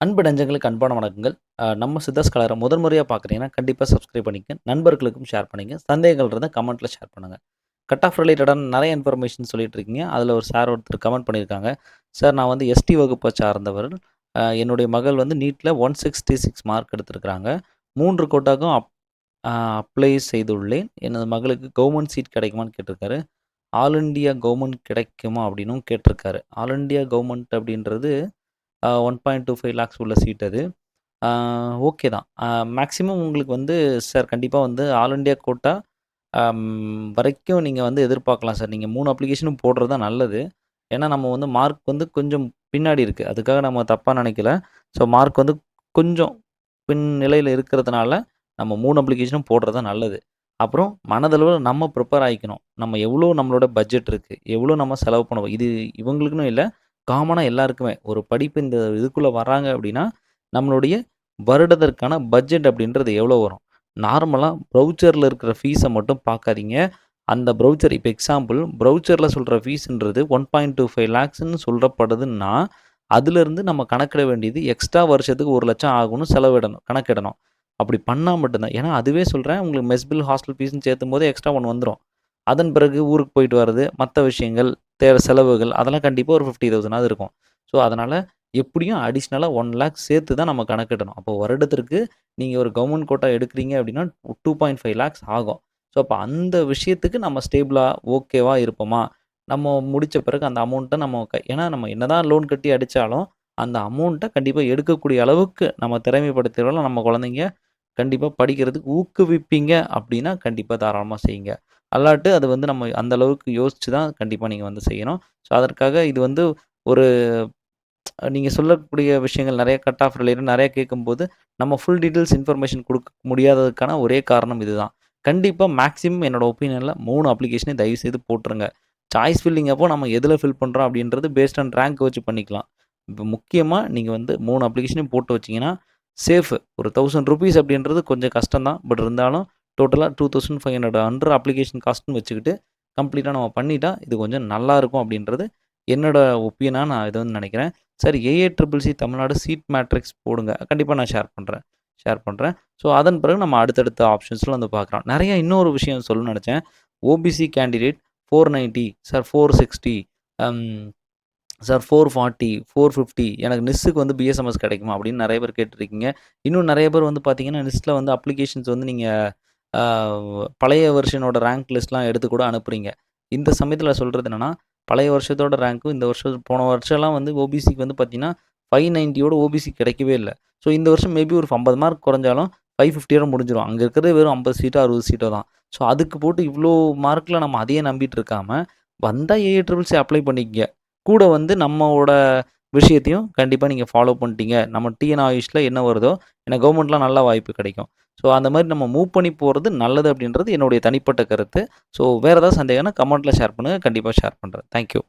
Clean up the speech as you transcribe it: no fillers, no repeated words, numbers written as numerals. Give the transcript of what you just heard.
அன்பு நெஞ்சங்களுக்கு அன்பான வணக்கங்கள். நம்ம சித்தா ஸ்காலர முதல் முறையா பார்க்குறீங்கன்னா, கண்டிப்பா சப்ஸ்கிரைப் பண்ணிக்கங்க. நண்பர்களுக்கும் ஷேர் பண்ணுங்க. சந்தேகங்கள் இருந்தா கமெண்ட்ல ஷேர் பண்ணுங்க. கட் ஆஃப் ரிலேட்டடான நெறைய இன்ஃபர்மேஷன் சொல்லிட்டு இருக்கீங்க. அதில ஒரு சார் ஒருத்தர் கமெண்ட் பண்ணியிருக்காங்க. சார் நான் வந்து எஸ்டி வகுப்ப சார்ந்தவர். என்னுடைய மகள் வந்து நீட்ல 166 மார்க் எடுத்திருக்கிறாங்க. 3 கோட்டாக்கும் அ அப்ளை செய்துள்ளேன். எனது மகளுக்கு கவர்மெண்ட் சீட் கிடைக்குமான்னு கேட்டிருக்காரு. ஆல் இண்டியா கவர்மெண்ட் கிடைக்குமா? அப்படின்னும் கேட்டிருக்காரு. ஆல் இண்டியா கவர்மெண்ட் அப்படின்றது 1.25 லேக்ஸ் உள்ள சீட் அது. ஆ ஓகே தான். மேக்ஸிமம் உங்களுக்கு வந்து சார் கண்டிப்பா வந்து ஆல் இண்டியா கோட்டா வரைக்கும் நீங்க வந்து எதிர்பார்க்கலாம் சார். நீங்க 3 அப்ளிகேஷனும் போடுறது தான் நல்லது. ஏன்னா நம்ம வந்து மார்க் வந்து கொஞ்சம் பின்னாடி இருக்கு. அதுக்காக நம்ம தப்பா நினைக்கல. ஸோ மார்க் வந்து கொஞ்சம் பின் நிலையில இருக்கிறதுனால, நம்ம 3 அப்ளிகேஷனும் போடுறது தான் நல்லது. அப்புறம் மனதளவுல நம்ம ப்ரிப்பேர் ஆயிக்கணும். நம்ம எவ்வளோ நம்மளோட பட்ஜெட் இருக்கு? எவ்வளோ நம்ம செலவு பண்ணுவோம்? இது இவங்களுக்குன்னு இல்ல. காமனா எல்லாருக்குமே. ஒரு படிப்பு இந்த இதுக்குள்ள வராங்க அப்படின்னா, நம்மளுடைய வருடத்திற்கான பட்ஜெட் அப்படின்றது எவ்வளோ வரும்? நார்மலா ப்ரௌச்சர்ல இருக்கிற ஃபீஸ மட்டும் பார்க்காதீங்க. அந்த ப்ரௌச்சர் இப்ப எக்ஸாம்பிள் ப்ரௌச்சர்ல சொல்ற ஃபீஸ்ன்றது 1.25 லேக்ஸ்ன்னு சொல்லப்படுதுன்னா, அதிலிருந்து நம்ம கணக்கிட வேண்டியது எக்ஸ்ட்ரா வருஷத்துக்கு 1,00,000 ஆகும்னு செலவிடணும் கணக்கிடணும். அப்படி பண்ணா மட்டும் தான் ஏன்னா அதுவே சொல்றேன் உங்களுக்கு மெஸ் பில், ஹாஸ்டல் ஃபீஸ்ன்னு சேர்த்தும்போது எக்ஸ்ட்ரா ஒண்ணு வந்துரும். அதன் பிறகு ஊருக்கு போயிட்டு வர்றது, மத்த விஷயங்கள், செலவுகள் அதெல்லாம் கண்டிப்பா ஒரு 50,000 இருக்கும். ஸோ, அதனால எப்படியும் அடிஷனலா 1,00,000 சேர்த்து தான் நம்ம கணக்கிடணும். அப்போ வருடத்திற்கு நீங்க ஒரு கவர்மெண்ட் கோட்டா எடுக்கிறீங்க அப்படின்னா 2.5 லேக்ஸ் ஆகும். ஸோ, அப்ப அந்த விஷயத்துக்கு நம்ம ஸ்டேபிளா, ஓகேவா இருப்போமா? நம்ம முடிச்ச பிறகு அந்த அமௌண்ட்ட நம்ம ஏன்னா நம்ம என்னதான் லோன் கட்டி அடிச்சாலும், அந்த அமௌண்ட்ட கண்டிப்பா எடுக்கக்கூடிய அளவுக்கு நம்ம திறமைப்படுத்திறோம்ல நம்ம குழந்தைங்க, கண்டிப்பா படிக்கிறதுக்கு ஊக்குவிப்பீங்க அப்படின்னா, கண்டிப்பா தாராளமா செய்யுங்க. அல்லாட்டு அது வந்து நம்ம அந்த அளவுக்கு யோசிச்சு தான் கண்டிப்பா நீங்க வந்து செய்யணும். ஸோ, அதற்காக இது வந்து ஒரு நீங்க சொல்லக்கூடிய விஷயங்கள் நெறைய கட் ஆஃப் ரிலேட்டட் நெறைய கேட்கும்போது, நம்ம ஃபுல் டீட்டெயில்ஸ் இன்ஃபர்மேஷன் குடுக்க முடியாததுக்கான ஒரே காரணம் இதுதான். கண்டிப்பா மேக்ஸிமம் என்னோட ஒப்பீனியன்ல 3 அப்ளிகேஷனையும் தயவுசெய்து போட்டுருங்க. சாய்ஸ் ஃபில்லிங் அப்போ நம்ம எதுல ஃபில் பண்றோம் அப்படின்றது பேஸ்ட் ஆன் ரேங்க் வச்சு பண்ணிக்கலாம். இப்ப முக்கியமா நீங்க வந்து 3 அப்ளிகேஷனையும் போட்டு வச்சீங்கன்னா, சேஃப். ஒரு ₹1000 அப்படின்றது கொஞ்சம் கஷ்டம் தான். பட் இருந்தாலும் டோட்டலா 2500 அண்டர் அப்ளிகேஷன் காஸ்ட்ன்னு வச்சுக்கிட்டு, கம்ப்ளீட்டா நம்ம பண்ணிட்டா, இது கொஞ்சம் நல்லாருக்கும் அப்படின்றது என்னோட ஒப்பீனா நான் இத வந்து நெனைக்கிறேன். Sir AICCC Tamil Nadu seat matrix போடுங்க. கண்டிப்பா நான் ஷேர் பண்றேன். ஸோ, அதன் பிறகு நம்ம அடுத்தடுத்த ஆப்ஷன்ஸ்ல வந்து பார்க்கலாம். நெறைய இன்னொரு விஷயம் சொல்லணும்னு நெனச்சேன். ஓபிசி கேண்டிடேட் 490 சார் 460 அம் சார் 440, 450 எனக்கு நிஸ்ஸுக்கு வந்து பிஎஸ்எம்எஸ் கிடைக்குமா? அப்படின்னு நெறைய பேர் கேட்டுருக்கீங்க. இன்னும் நெறைய பேர் வந்து பார்த்தீங்கன்னா, நிஸ்ட்ல வந்து அப்ளிகேஷன்ஸ் வந்து நீங்க ஆ பழைய வெர்ஷனோட ரேங்க் லிஸ்ட்லாம் எடுத்து கூட அனுப்புறீங்க. இந்த சமயத்தில சொல்றது என்னன்னா, பழைய வருஷத்தோட ரேங்க்கும், இந்த வருஷம் போன வருஷம்லாம் வந்து ஓபிசிக்கு வந்து பார்த்தீங்கன்னா, 590யோட ஓபிசி கிடைக்கவே இல்ல. ஸோ இந்த வருஷம் மேபி ஒரு 50 மார்க் குறைஞ்சாலும் 550யோட முடிஞ்சிரும். அங்க இருக்கிறது வெறும் 50 சீட்டோ, 60 சீட்டோ தான். ஸோ அதுக்கு போட்டு இவ்ளோ மார்க்ல நம்ம அதையே நம்பிட்டு இருக்காம, வந்தா ஏஐசிசிசி அப்ளை பண்ணிக்கங்க. கூட வந்து நம்மோட விஷயத்தையும் கண்டிப்பா நீங்க ஃபாலோ பண்ணிட்டீங்க. நம்ம டிஎன் ஆயுஷ்ல என்ன வருதோ, ஏன்னா கவர்மெண்ட்லாம் நல்ல வாய்ப்பு கிடைக்கும். ஸோ அந்த மாரி நம்ம மூவ் பண்ணி போறது நல்லது அப்படின்றது என்னுடைய தனிப்பட்ட கருத்து. ஸோ வேற ஏதாவது சந்தேகம்னா கமெண்ட்ல ஷேர் பண்ணுங்க. கண்டிப்பா ஷேர் பண்றேன். Thank you.